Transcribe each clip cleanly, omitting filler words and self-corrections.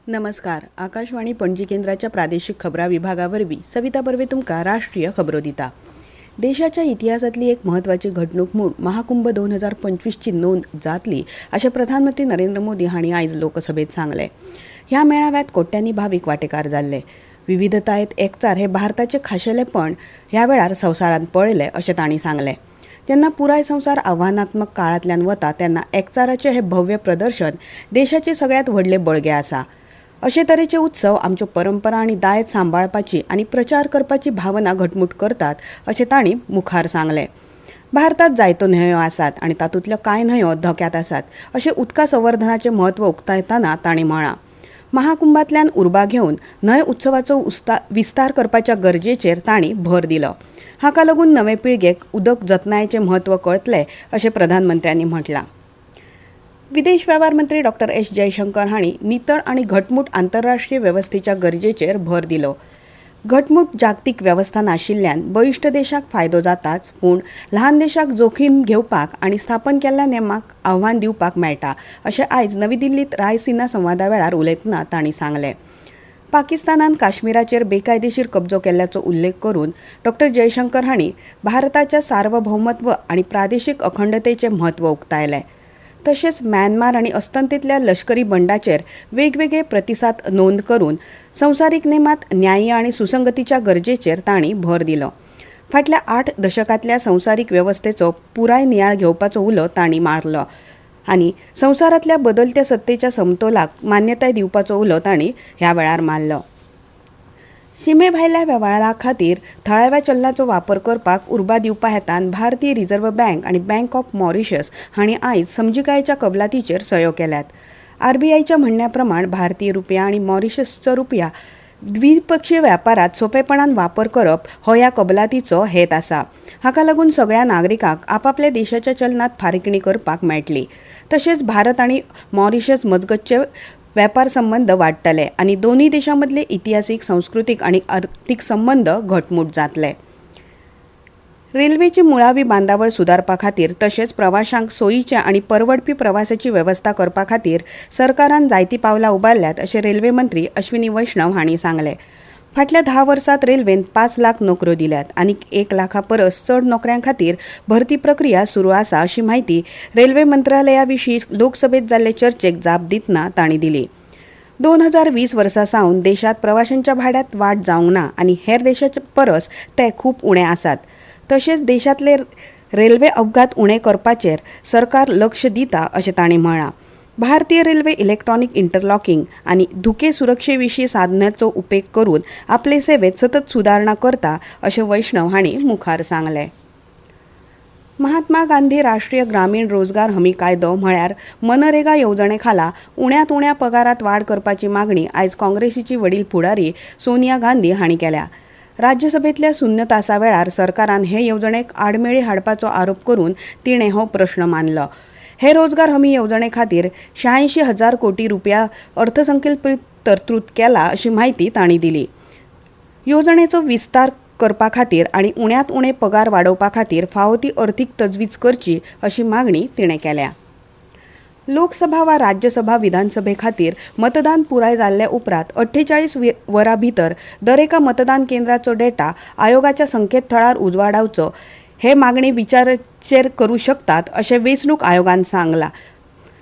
नमस्कार. आकाशवाणी पणजी केंद्राच्या प्रादेशिक खबरां विभागावरवीं सविता बर्वे तुमकां राष्ट्रीय खबरो दिता. देशाच्या इतिहासातली एक महत्वाची घडणूक म्हूण महाकुंभ 2025ची नोंद जातली अशें प्रधानमंत्री नरेंद्र मोदी हांणी आयज लोकसभेत सांगलें. ह्या मेळाव्यात कोट्यांनी भावीक वांटेकार जाल्ले. विविधतायेंत एकचार हे भारताचे खाशेलेपण ह्या वेळार संवसारांत पळयलें अशें तांणी सांगलें. जेन्ना पुराय संवसार आव्हानात्मक काळांतल्यान वता तेन्ना एकचाराचें हे भव्य प्रदर्शन देशाचे सगळ्यांत व्हडले बळगे आसा. अशे तरेचे उत्सव आमच्यो परंपरा आनी दायज सांबाळपाची आनी प्रचार करपाची भावना घटमूट करतात अशें तांणी मुखार सांगलें. भारतांत जायत्यो न्हंयो आसात आनी तातूंतल्यो कांय न्हंयो धोक्यांत आसात अशें उदका संवर्धनाचें म्हत्व उक्तायतना तांणी म्हळां. महाकुंभांतल्यान उर्बा घेवन न्हंय उत्सवाचो विस्तार करपाच्या गरजेचेर तांणी भर दिलो. हाका लागून नवे पिळगेक उदक जतनायेचें म्हत्व कळटलें अशें प्रधानमंत्र्यांनी म्हटलां. विदेश वेव्हार मंत्री डॉ. एस. जयशंकर हांणी नितळ आनी घटमूट आंतरराष्ट्रीय वेवस्थेच्या गरजेचेर भर दिलो. घटमूट जागतीक वेवस्था नाशिल्ल्यान बळिश्ट देशाक फायदो जाताच, पूण ल्हान देशाक जोखीम घेवपाक आनी स्थापन केल्ल्या नेमाक आव्हान दिवपाक मेळटा अशें आयज नवी दिल्लींत रायसिना संवादा वेळार उलयतना तांणी सांगलें. पाकिस्तानान काश्मीराचेर बेकायदेशीर कब्जो केल्ल्याचो उल्लेख करून डॉ. जयशंकर हांणी भारताच्या सार्वभौमत्व आनी प्रादेशीक अखंडतेचें म्हत्व उक्तायलें. तशेंच म्यानमार आनी अस्तंतेंतल्या लश्करी बंडाचेर वेगवेगळे प्रतिसाद नोंद करून संवसारीक नेमांत न्याय आनी सुसंगतीच्या गरजेचेर तांणी भर दिलो. फाटल्या 8 दशकांतल्या संवसारीक वेवस्थेचो पुराय नियाळ घेवपाचो उलो तांणी मारलो आनी संवसारांतल्या बदलत्या सत्तेच्या समतोलाक मान्यताय दिवपाचो उलो तांणी ह्या वेळार मारलो. शिमे भायल्या वेव्हारा खातीर थळाव्या चलनाचो वापर करपाक उर्बा दिवपा हेतान भारतीय रिझर्व्ह बँक आनी बँक ऑफ मॉरिशस हांणी आयज समजिकायेच्या कबलातीचेर सयो केल्यात. आरबीआयच्या म्हणण्या प्रमाण भारतीय रुपया आनी मॉरिशसचो रुपया द्विपक्षीय वेपारात सोपेपणान वापर करप हो ह्या कबलातीचो हेत आसा. हाका लागून सगळ्या नागरिकांक आपापल्या देशाच्या चलनात फारीकणी करपाक मेळटली. तशेंच भारत आनी मॉरिशस मजगतचे वेपार संबंद वाडटले आनी दोनूय देशांमदले इतिहासीक, सांस्कृतीक आनी आर्थीक संबंद घटमूट जातले. रेल्वेची मुळावी बांदावळ सुदारपा खातीर तशेंच प्रवाशांक सोयीच्या आनी परवडपी प्रवासाची वेवस्था करपा खातीर सरकारान जायतीं पावलां उबारल्यात अशें रेल्वे मंत्री अश्विनी वैष्णव हांणी सांगलें. फाटल्या 10 वर्सांत रेल्वेन 5 लाख नोकऱ्यो दिल्यात आनी 1 लाखा परस चड नोकऱ्यां खातीर भरती प्रक्रिया सुरू आसा अशी माहिती रेल्वे मंत्रालया विशीं लोकसभेत जाल्ले चर्चेक जाप दितना तांणी दिली. 2020 वर्सा सावन देशांत प्रवाशांच्या भाड्यांत वाड जावंक ना आनी हेर देशांच्या परस ते खूब उणे आसात. तशेंच देशांतले रेल्वे अपघात उणे करपाचेर सरकार लक्ष दिता अशें तांणी म्हळां. भारतीय रेल्वे इलेक्ट्रॉनिक इंटरलॉकिंग आनी धुके सुरक्षे विशीं साधनांचो उपेग करून आपले सेवेत सतत सुदारणा करता अशें वैष्णव हांणी मुखार सांगलें. महात्मा गांधी राष्ट्रीय ग्रामीण रोजगार हमी कायदो म्हळ्यार मनरेगा येवजणे खाला उण्यांत उण्या पगारात वाड करपाची मागणी आयज काँग्रेसीची वडील फुडारी सोनिया गांधी हांणी केल्या. राज्यसभेतल्या शून्य तासा वेळार सरकारान हे येवजणेक आडमेळी हाडपाचो आरोप करून तिणें हो प्रश्न मांडलो. हे रोजगार हमी येवजणे खातीर 86,000 कोटी रुपया अर्थसंकल्पीत तरतूद केला अशी माहिती तांणी दिली. येवजणेचो विस्तार करपा खातीर आनी उण्यांत उणे पगार वाडोवपा खातीर फावो ती अर्थीक तजवीज करची अशी मागणी तिणें केल्या. लोकसभा वा राज्यसभा विधानसभे खातीर मतदान पुराय जाल्ले उपरांत 48 वरां भितर दरेका मतदान केंद्राचो डेटा आयोगाच्या संकेतथळार उजवाडावचो हे मागणी विचारचेर करूं शकतात अशें वेंचणूक आयोगान सांगलां.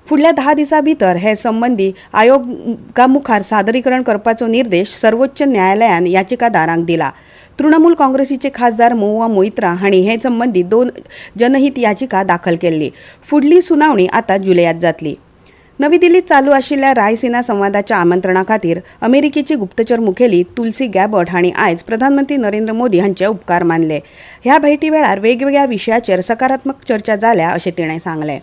फुडल्या 10 दिसां भितर हे संबंदी आयोगा मुखार सादरीकरण करपाचो निर्देश सर्वोच्च न्यायालयान याचिकादारांक दिला. तृणमूल काँग्रेसीचे खासदार महुआ मोइत्रा हांणी हे संबंदी 2 जनहीत याचिका दाखल केल्ली. फुडली सुनावणी आतां जुलयात जातली. नवी दिल्लीत चालू आशिल्ल्या रायसिना संवादाच्या आमंत्रणा खातीर अमेरिकेची गुप्तचर मुखेली तुलसी गॅबर्ट हांणी आयज प्रधानमंत्री नरेंद्र मोदी हांचे उपकार मानले. ह्या भेटी वेळार वेगवेगळ्या विशयाचेर सकारात्मक चर्चा जाल्या अशें तिणें सांगलें.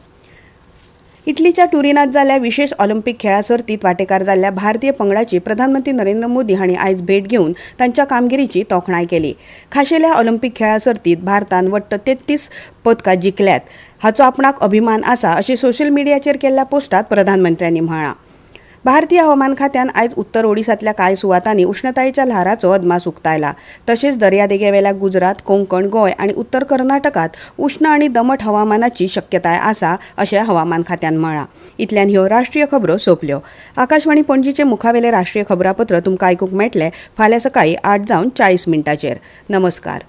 इटलीच्या टुरिनात जाल्ल्या विशेष ऑलिंपिक खेळा सर्तीत वांटेकार जाल्ल्या भारतीय पंगडाची प्रधानमंत्री नरेंद्र मोदी हांणी आयज भेट घेवन तांच्या कामगिरीची तोखणाय केली. खाशेल्या ऑलिंपिक खेळा सर्तीत भारतान वट्ट 33 पदकां जिखल्यात हाचो आपणाक अभिमान आसा अशें सोशल मिडियाचेर केल्ल्या पोस्टात प्रधानमंत्र्यांनी म्हळां. भारतीय हवामान खात्यान आयज उत्तर ओडिशांतल्या कांय सुवातांनी उष्णतायेच्या ल्हाराचो अदमास उक्तायला. तशेंच दर्यादेगेवेल्या गुजरात, कोंकण, गोंय आनी उत्तर कर्नाटकात उष्ण आनी दमट हवामानाची शक्यताय आसा अशें हवामान खात्यान म्हळां. इतल्यान ह्यो राष्ट्रीय खबरो सोंपल्यो. आकाशवाणी पणजीचे मुखावेले राष्ट्रीय खबरापत्र तुमकां आयकूंक मेळटले फाल्यां सकाळीं 8:40 नमस्कार.